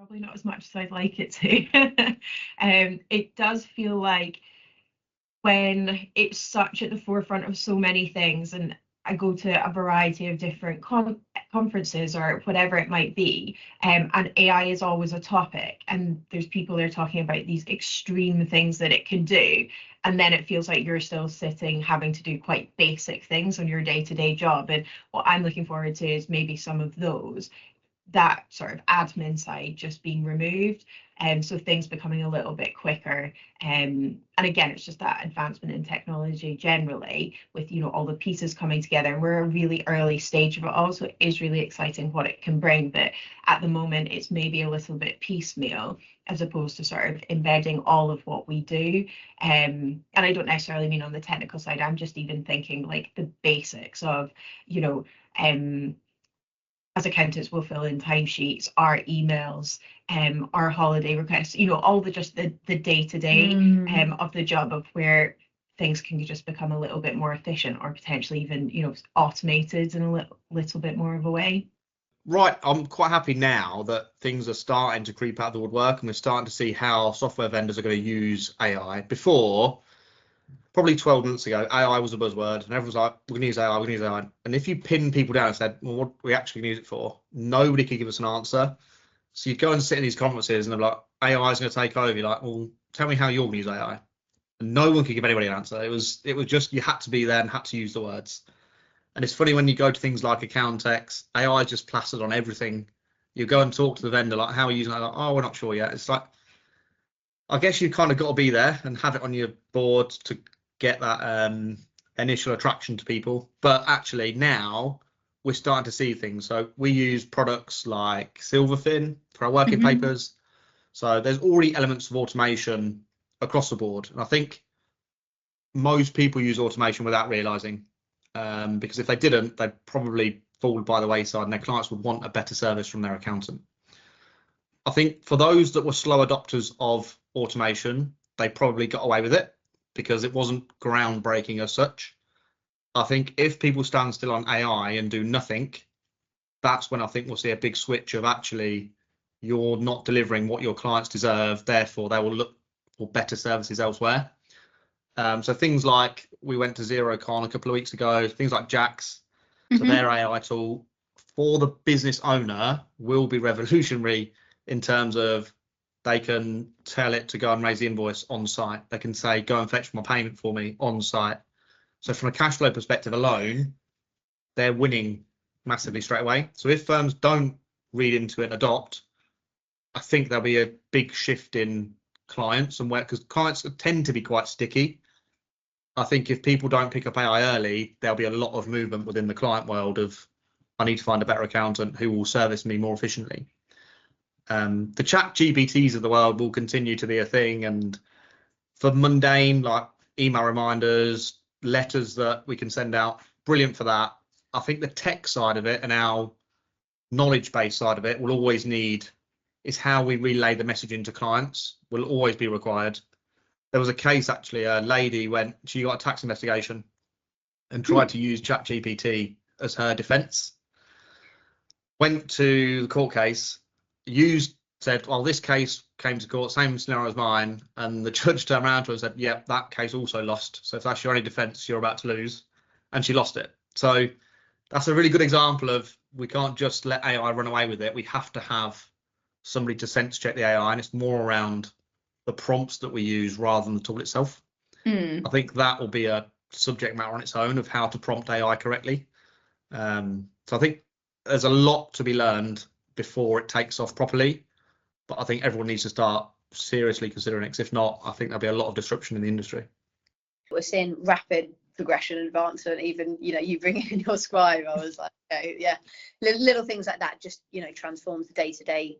Probably not as much as I'd like it to. It does feel like when it's such at the forefront of so many things, and I go to a variety of different conferences or whatever it might be, and AI is always a topic, and there's people there talking about these extreme things that it can do, and then it feels like you're still sitting having to do quite basic things on your day-to-day job. And what I'm looking forward to is maybe some of those, that sort of admin side just being removed, and so things becoming a little bit quicker. And again, it's just that advancement in technology generally, with all the pieces coming together, and we're a really early stage of it all, so it is really exciting what it can bring. But at the moment it's maybe a little bit piecemeal as opposed to sort of embedding all of what we do. And I don't necessarily mean on the technical side, I'm just even thinking like the basics of as accountants, we'll fill in timesheets, our emails, our holiday requests, all the day-to-day of the job, of where things can just become a little bit more efficient, or potentially even, automated in a little bit more of a way. Right, I'm quite happy now that things are starting to creep out of the woodwork, and we're starting to see how software vendors are going to use AI. Before, probably 12 months ago, AI was a buzzword, and everyone's like, we're going to use AI, we're going to use AI. And if you pin people down and said, well, what are we actually going to use it for? Nobody could give us an answer. So you'd go and sit in these conferences and they're like, AI is going to take over. You're like, well, tell me how you're going to use AI. And no one could give anybody an answer. It was just, you had to be there and had to use the words. And it's funny when you go to things like Accountancy, AI is just plastered on everything. You go and talk to the vendor, like, how are you using it? Like, oh, we're not sure yet. It's like, I guess you kind of got to be there and have it on your board to get that initial attraction to people. But actually now we're starting to see things. So we use products like Silverfin for our working papers. So there's already elements of automation across the board. And I think most people use automation without realizing, because if they didn't, they'd probably fall by the wayside and their clients would want a better service from their accountant. I think for those that were slow adopters of automation, they probably got away with it because it wasn't groundbreaking as such. I think if people stand still on AI and do nothing, that's when I think we'll see a big switch of actually you're not delivering what your clients deserve, therefore they will look for better services elsewhere. So things like, we went to XeroCon a couple of weeks ago, things like Jax, so their AI tool for the business owner will be revolutionary in terms of they can tell it to go and raise the invoice on site. They can say, go and fetch my payment for me on site. So from a cash flow perspective alone, they're winning massively straight away. So if firms don't read into it and adopt, I think there'll be a big shift in clients, and because clients tend to be quite sticky. I think if people don't pick up AI early, there'll be a lot of movement within the client world of, I need to find a better accountant who will service me more efficiently. The chat GPTs of the world will continue to be a thing, and for mundane like email reminders, letters that we can send out, brilliant for that. I think the tech side of it and our knowledge-based side of it will always need, is how we relay the messaging to clients will always be required. There was a case actually, a lady she got a tax investigation and tried to use ChatGPT as her defense. Went to the court case, said, well, this case came to court, same scenario as mine, and the judge turned around to her and said, yep, that case also lost. So if that's your only defense, you're about to lose. And she lost it. So that's a really good example of, we can't just let AI run away with it. We have to have somebody to sense check the AI, and it's more around the prompts that we use rather than the tool itself. I think that will be a subject matter on its own of how to prompt AI correctly. So I think there's a lot to be learned before it takes off properly, but I think everyone needs to start seriously considering it, because if not, I think there'll be a lot of disruption in the industry. We're seeing rapid progression and advancement. Even you bring in your scribe, I was like, okay, yeah, little things like that just transforms the day-to-day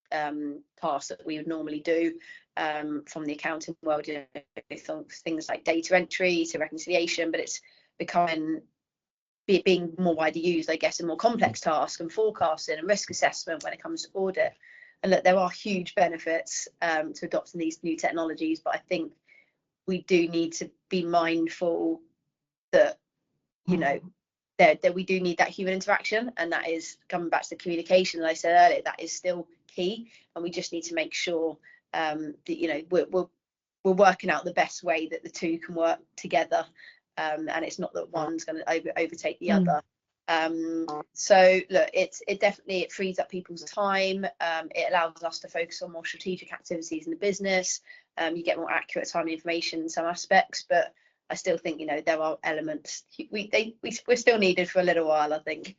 tasks that we would normally do from the accounting world, things like data entry to reconciliation, but it's becoming being more widely used, I guess, in more complex tasks and forecasting and risk assessment when it comes to audit. And that there are huge benefits to adopting these new technologies, but I think we do need to be mindful that that we do need that human interaction, and that is coming back to the communication that I said earlier. That is still key, and we just need to make sure that, you know, we're working out the best way that the two can work together, and it's not that one's going to overtake the other. So look, it definitely frees up people's time. It allows us to focus on more strategic activities in the business. You get more accurate timely information in some aspects, but I still think, you know, there are elements we're still needed for a little while, I think.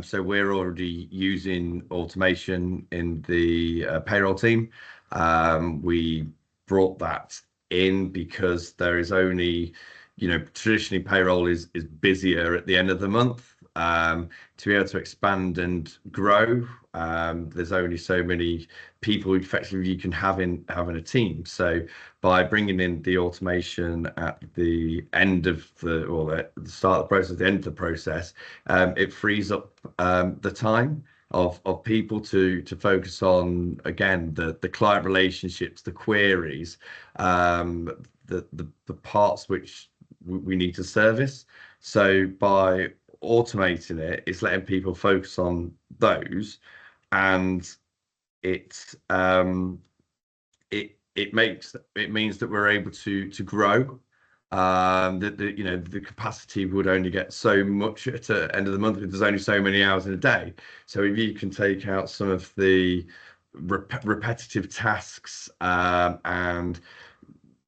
So we're already using automation in the payroll team. We brought that in because there is only, you know, traditionally payroll is busier at the end of the month. To be able to expand and grow, there's only so many people effectively you can have in having a team. So by bringing in the automation at the end of the start of the process, the end of the process, it frees up the time of people to focus on, again, the client relationships, the queries, the parts which we need to service. So by automating it, it's letting people focus on those, and it means that we're able to grow. You know, the capacity would only get so much at the end of the month because there's only so many hours in a day. So if you can take out some of the repetitive tasks and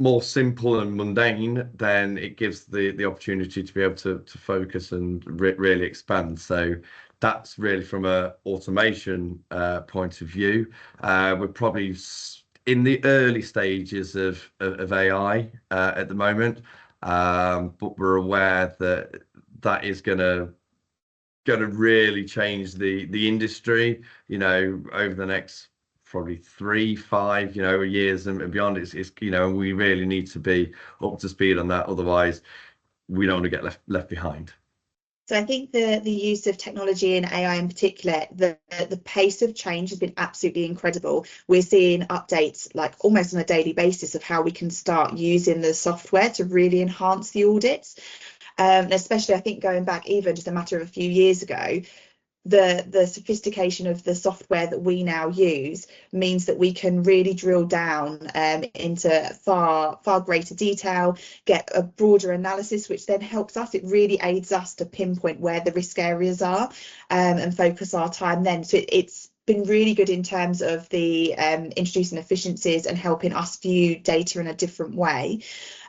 more simple and mundane, then it gives the opportunity to be able to focus and really expand. So that's really from a automation point of view. We're probably in the early stages of AI at the moment, but we're aware that is going to really change the industry, you know, over the next probably 3-5 years and beyond. It's you know, we really need to be up to speed on that, otherwise we don't want to get left behind. So I think the use of technology and AI in particular, the pace of change has been absolutely incredible. We're seeing updates like almost on a daily basis of how we can start using the software to really enhance the audits. Especially I think going back even just a matter of a few years ago, the sophistication of the software that we now use means that we can really drill down into far greater detail, get a broader analysis, which then helps us. It really aids us to pinpoint where the risk areas are and focus our time then. So it's been really good in terms of the introducing efficiencies and helping us view data in a different way.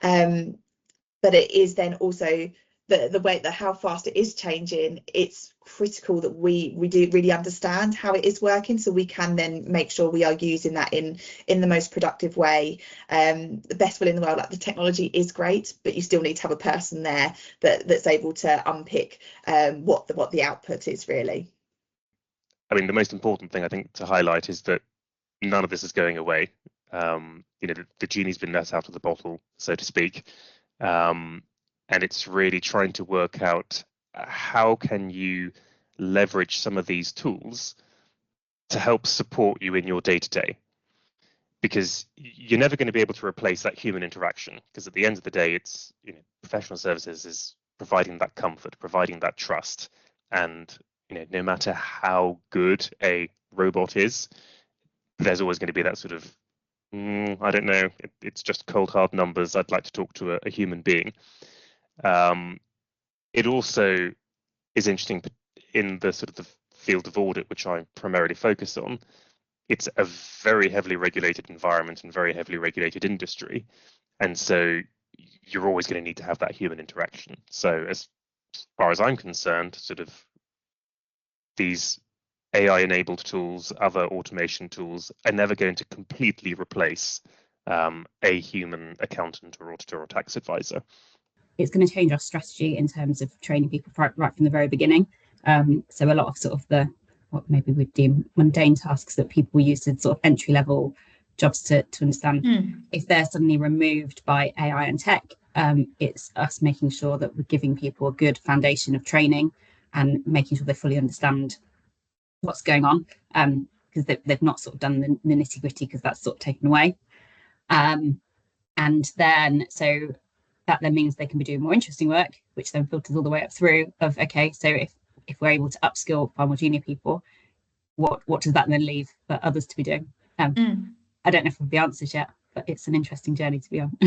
But it is then also the way that how fast it is changing. It's critical that we do really understand how it is working, so we can then make sure we are using that in the most productive way. The best will in the world, like the technology is great, but you still need to have a person there that's able to unpick what the output is really. I mean, the most important thing I think to highlight is that none of this is going away. You know, the genie's been let out of the bottle, so to speak. And it's really trying to work out how can you leverage some of these tools to help support you in your day-to-day, because you're never going to be able to replace that human interaction, because at the end of the day, it's, you know, professional services is providing that comfort, providing that trust, and, you know, no matter how good a robot is, there's always going to be that sort of I don't know, it's just cold hard numbers, I'd like to talk to a human being. It also is interesting in the sort of the field of audit, which I primarily focus on. It's a very heavily regulated environment and very heavily regulated industry. And so you're always going to need to have that human interaction. So as far as I'm concerned, sort of these AI-enabled tools, other automation tools are never going to completely replace a human accountant or auditor or tax advisor. It's going to change our strategy in terms of training people right from the very beginning. So a lot of sort of what maybe we'd deem mundane tasks that people use as sort of entry-level jobs to understand, if they're suddenly removed by AI and tech, it's us making sure that we're giving people a good foundation of training and making sure they fully understand what's going on, because they've not sort of done the nitty-gritty, because that's sort of taken away. And then so that then means they can be doing more interesting work, which then filters all the way up through of, okay, so if we're able to upskill far more junior people, what does that then leave for others to be doing? I don't know if we have the answers yet, but it's an interesting journey to be on.